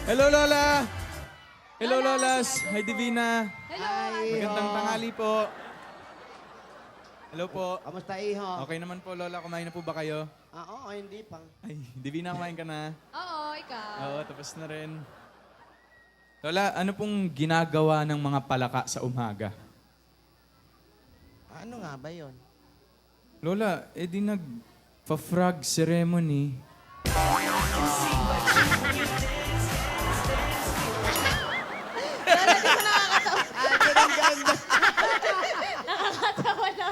Hello, Lola! Hello, Lolas! Hi, Divina! Hello. Magandang tanghali po. Hello po. Kamusta, iho? Okay naman po, Lola. Kumain na po ba kayo? Oo, hindi pa. Ay, Divina, kumain ka na. Oo, ikaw. Oo, tapos na rin. Lola, ano pong ginagawa ng mga palaka sa umaga? Ano nga ba yon? Lola, di nag-frog ceremony. Nakakatawa na.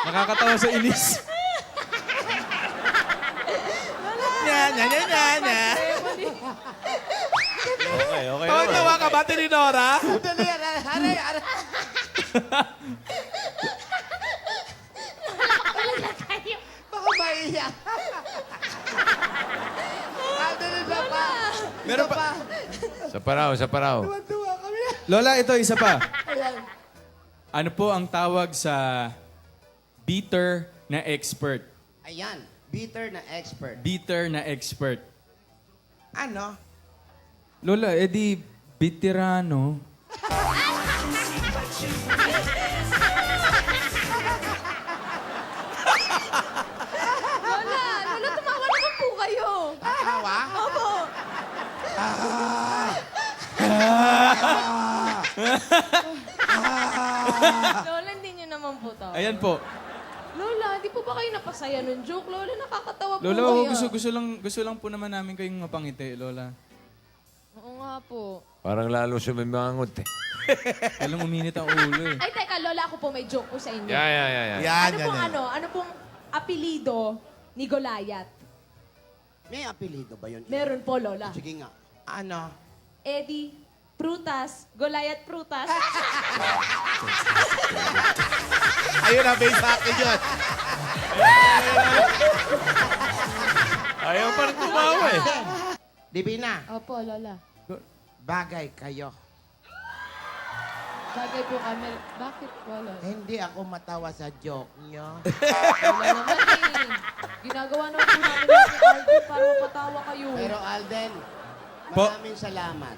Nakakatawa sa inis. Okay, okay. Tawa ka ba, Tinidora? Dali, aray. Baka maiyak. Alden, isa pa. Meron Isa pa. Sa paraw. Tuwa kami. Lola, ito, isa pa. Ayan. Ano po ang tawag sa beater na expert? Ayan, bitter na expert. Beater na expert. Ano? Lola, di veterano. Lola, tumawa naman po kayo. Tawa? Opo. Lola, hindi niyo naman po tawa. Ayan po. Lola, di po ba kayo napasaya ng joke? Lola, nakakatawa po Lola, kayo. gusto lang po naman namin kayong mapangiti, Lola. Oo nga po. Parang lalo sumimangot eh. Alam, uminit ang ulo eh. Ay, teka, Lola, ako po may joke po sa inyo. Yeah. Yan, Ano pong apelido ni Goliath? May apelido ba yun? Meron po, Lola. Sige nga. Ano? Eddie Prutas. Goliath Prutas. Ayun na, base sa akin yun. Ayaw pa rin tumawa eh. Divina, Opo, Lola. bagay kayo. Bagay po kami. Bakit po, Lola? Hindi ako matawa sa joke nyo. Wala naman eh. Ginagawa naman po namin ni Alden para mapatawa kayo. Pero Alden, Po. maraming salamat.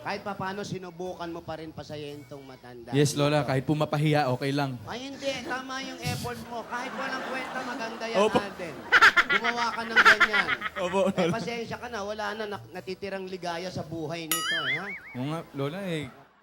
Kahit paano sinubukan mo pa rin pasayahin tong matanda. Yes, Lola, kahit pumapahiya, okay lang. Ay, hindi. Tama yung effort mo. Kahit walang kwenta, maganda yan, Opo. Alden. Gumawa ka ng ganyan. Opo, Eh, pasensya ka na. Wala na natitirang ligaya sa buhay nito, eh, ha? Oo nga, Lola,